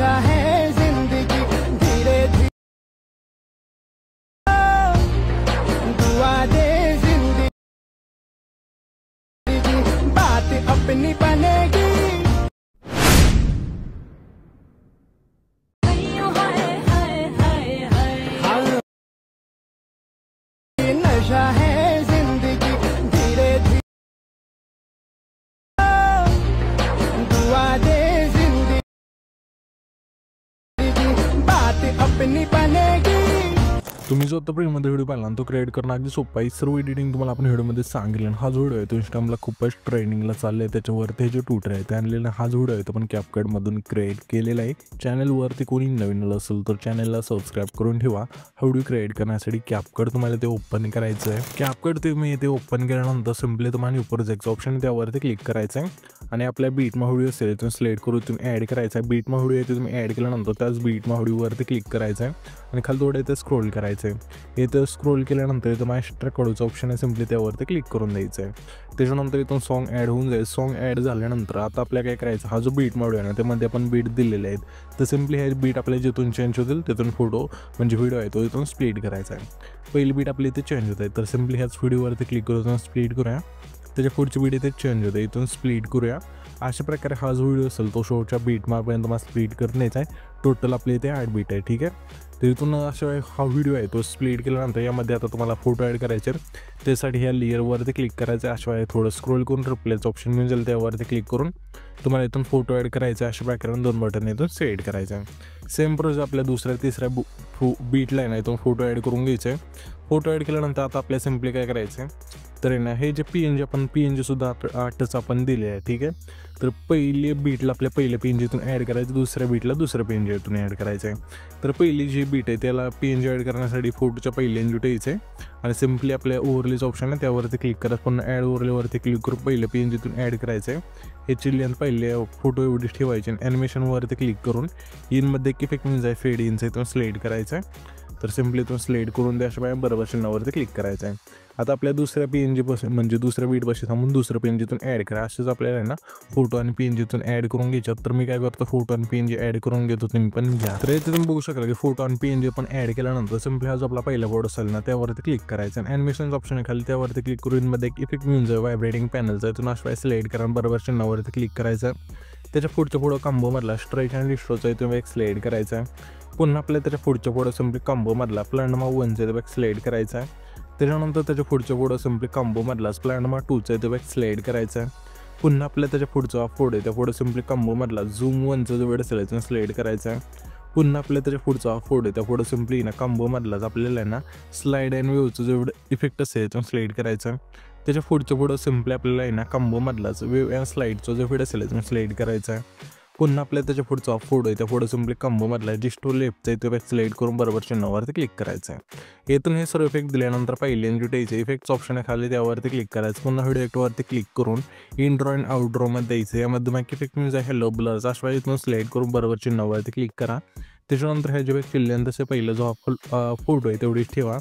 नशा है जिंदगी धीरे धीरे दुआ दे जिंदगी बात अपनी बनेगी नशा है जिंदगी धीरे धीरे दुआ दे जिंदगी बात अपनी बनेगी। तुम्ही जो आता प्रीमध्ये व्हिडिओ पाहिला तो क्रिएट करणं अगदी सोपं आहे। सर्व एडिटिंग तुम्हाला आपण व्हिडिओमध्ये सांगितलं। हा जो व्हिडिओ आहे तो इंस्टाग्रामला खूपच ट्रेंडिंगला चालला आहे। त्याच्यावरती जे ट्यूटर आहे ते आणलेला हा जो व्हिडिओ आहे तो पण कॅपकटमधून क्रिएट केलेला आहे। चॅनलवरती कोणी नवीन असेल तर चॅनलला सबस्क्राईब करून ठेवा। हा व्हिडिओ क्रिएट करण्यासाठी कॅपकट तुम्हाला ते ओपन करायचं आहे। कॅपकट तुम्ही ते ओपन केल्यानंतर सिम्पली तुम्हाला ऊपर जायचं ऑप्शन त्यावरती क्लिक करायचं आहे आणि आपल्या बीटमा व्हिडिओ असेल तुम्ही सिलेक्ट करून तुम्ही ॲड करायचा आहे। बीटमा व्हिडिओ आहे तुम्ही ॲड केल्यानंतर त्याच बीटमा व्हिडिओवरती क्लिक करायचं आहे आणि खाली थोडं इथे स्क्रोल करायचं आहे। इथं स्क्रोल केल्यानंतर इथं मास्टर कडूचा ऑप्शन आहे सिम्पली त्यावरती क्लिक करून द्यायचं आहे। त्याच्यानंतर इथून सॉन्ग ॲड होऊन जाईल। सॉन्ग ॲड झाल्यानंतर आता आपल्याला काय करायचं हा जो बीट व्हिडिओ आहे ना त्यामध्ये आपण बीट दिलेले आहेत तर सिम्पली हे बीट आपल्याला जिथून चेंज होतील तिथून फोटो म्हणजे व्हिडिओ आहे तो इथून स्प्लिट करायचा आहे। पहिली बीट आपली इथे चेंज होत आहे तर सिम्पली ह्याच व्हिडिओवरती क्लिक करून स्प्लिट करूया। त्याच्या पुढची बीट इथे चेंज होते इथून स्प्लिट करूया। अशा प्रकारे हा जो व्हिडिओ असेल तो शोच्या बीटमार्कपर्यंत मला स्प्लिट करण्याचा आहे। टोटल आपले इथे 8 बीट आहे ठीक आहे। तर इथून अशा हा व्हिडिओ आहे तो स्प्लिट केल्यानंतर यामध्ये आता तुम्हाला फोटो ॲड करायचे त्यासाठी ह्या लेअरवरती क्लिक करायचं आहे। अशा थोडं स्क्रोल करून रिप्लेचं ऑप्शन मिळून जाईल त्यावरती क्लिक करून तुम्हाला इथून फोटो ॲड करायचा आहे। अशा प्रकारे 2 बटन इथून सेट करायचं आहे। सेम प्रोसेस आपल्या दुसऱ्या तिसऱ्या बीटला आहे ना इथून फोटो ॲड करून घ्यायचं आहे। फोटो ॲड केल्यानंतर आता आपल्या सिम्पली काय करायचं आहे तर ना हे जे PNG आपण PNG सुद्धा 8च आपण दिले आहे ठीक आहे। तर पहिली बीटला आपल्या पहिल्या PNGतून ॲड करायचं दुसऱ्या बीटला दुसऱ्या PNGतून ॲड करायचं आहे। तर पहिली जी बीट आहे त्याला PNG ॲड करण्यासाठी फोटोच्या पहिल्या एंड यायचं आहे आणि सिम्पली आपल्या ओव्हरलेचं ऑप्शन आहे त्यावरती क्लिक करा पुन्हा ॲड ओव्हरलेवरती क्लिक करून पहिल्या PNGतून ॲड करायचं आहे। ह्याची लेंथ पहिले फोटो एवढीच ठेवायची आणि ॲनिमेशनवरती क्लिक करून इनमध्ये एक इफेक्ट म्हणजे फेड इनचं इथून स्लाइड करायचं आहे। तर सिम्पली इथून स्लाइड करून द्याशिवाय बरोबर चिन्हावरती क्लिक करायचं आहे। आता आपल्या दुसऱ्या PNG पासून म्हणजे दुसऱ्या बीटपाशी थांबून दुसरं PNGतून ॲड करा। असेच आपल्याला आहे ना फोटो आणि PNGतून ॲड करून घ्यायच्यात। तर मी काय करतो फोटो आणि PNG ॲड करून घेतो तुम्ही पण घ्या। तर इथे तुम्ही बघू शकता की फोटो आणि PNG पण ॲड केल्यानंतर सिम्पली हा जो आपला पहिला फोटो असेल ना त्यावरती क्लिक करायचं आणि ॲनिमेशनचं ऑप्शन आहे खाली त्यावरती क्लिक करून मध्ये एक इफेक्ट मिळून जाईल व्हायब्रेटिंग पॅनलचा इथून अशा सिलेक्ट करा बरोबर चिन्हावरती क्लिक करायचं। त्याच्या पुढं कॉम्बोमधला स्ट्रेच आणि डिस्ट्रोचा इथून एक सिलेक्ट करायचा आहे। पुन्हा आपल्या त्याच्या पुढं सिम्पली कॉम्बोमधला प्लॅनमा 1चा इथं एक सिलेक्ट करायचा आहे। त्याच्यानंतर त्याच्या पुढं सिम्पली कॉम्बोमधला प्लॅनमा 2चा इथं एक सिलेक्ट करायचा आहे। पुन्हा आपल्या त्याच्या पुढचा फोटो आहे त्या फोटो सिम्पली कॉम्बोमधला झूम 1चा जो वेळ असेल इथून सिलेक्ट करायचा आहे। पुन्हा आपल्या त्याच्या पुढचा फोटो आहे त्या फोटो सिम्पली ना कॉम्बोमधलाच आपल्याला ना स्लाइड अँड व्ह्यूचं जो इफेक्ट असेल इथून सिलेक्ट करायचा आहे। त्याच्या पुढं सिम्पली आपल्याला आहे ना कॉम्बोमधलाच वेव अँड स्लाइडचा जो इफेक्ट असेल इथून सिलेक्ट करायचा आहे। पुन्हा आपल्या त्याच्या पुढचा फोटो आहे त्या फोटो सिम्पली कॉम्बोमधला डिस्टो लेफ्टचा इथे सिलेक्ट करून बरोबर चिन्हावरती क्लिक करायचं आहे। इथून हे सर्व इफेक्ट दिल्यानंतर पहिले एंजिटेचे इफेक्ट्स ऑप्शन आहे खाली त्यावरती क्लिक करायचं। पुन्हा व्हिडिओ इफेक्टवरती क्लिक करून इनड्रॉ अँड आउटड्रॉमध्ये द्यायचं। यामध्ये मग इफेक्ट म्हणजे हॅलो ब्लरचा अशा इथून सिलेक्ट करून बरोबर चिन्हावरती क्लिक करा। त्याच्यानंतर ह्या जे चिल्ल्यान तसे पहिलं जो फोटो आहे तेवढीच ठेवा।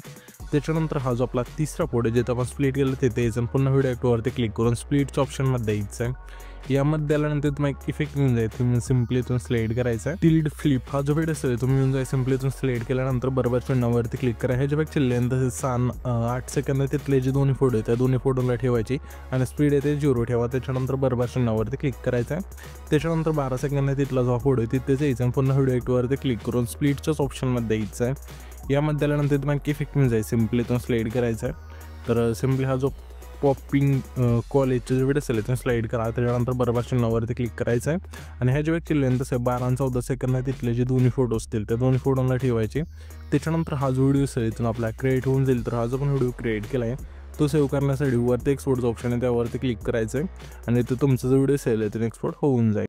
त्याच्यानंतर हा जो आपला तिसरा फोटो जिथं आपण स्प्लिट केलं तिथे यायचं पुन्हा व्हिडिओ इफेक्टवरती क्लिक करून स्प्लिटच्या ऑप्शनमध्ये द्यायचं आहे। यामध्ये आल्यानंतर तुम्ही एक इफेक्ट मिळून जाईल तुम्ही सिम्पली इथून सिलेक्ट करायचा आहे। टिल्ड फ्लिप हा जो व्हिडिओ असेल तुम्ही मिळून जाईल सिम्पली इथून सिलेक्ट केल्यानंतर बरोबर चिन्हावरती क्लिक करा। ह्याच्या पेक्षा लेंथ 8 सेकंद तिथले जे दोन्ही फोटो आहेत त्या दोन्ही फोटोला ठेवायची आणि स्पीड आहे ते 0 ठेवा। त्याच्यानंतर बरोबर चिन्हावरती क्लिक करायचं आहे। त्याच्यानंतर 12 सेकंद तिथला जो फोटो आहे तिथेच यायचं आणि पुन्हा व्हिडिओ इफेक्टवरती क्लिक करून स्प्लिटच्याच ऑप्शनमध्ये द्यायचं आहे। यामध्ये आल्यानंतर तुम्हाला इफेक्ट मिळून जाईल सिम्पली इथून सिलेक्ट करायचा आहे। तर सिम्पली हा जो पॉपिंग कॉलेजचं जे व्हिडिओ असेल स्लाइड करा। त्याच्यानंतर बरोबर चिन्हावरती क्लिक करायचं आहे आणि ह्या जे व्यक्ती लेंथ तसे 12 आणि 14 सेकंद तिथले जे दोन्ही फोटो असतील त्या दोन्ही फोटोला ठेवायचे। त्याच्यानंतर हा जो व्हिडिओ असेल इथून आपला क्रिएट होऊन जाईल। तर हा जो पण व्हिडिओ क्रिएट केला आहे तो सेव्ह करण्यासाठी वरती एक्सपोर्टचा ऑप्शन आहे त्यावरती क्लिक करायचं आहे आणि इथं तुमचा जो व्हिडिओ असेल इथून एक्सपोर्ट होऊन जाईल।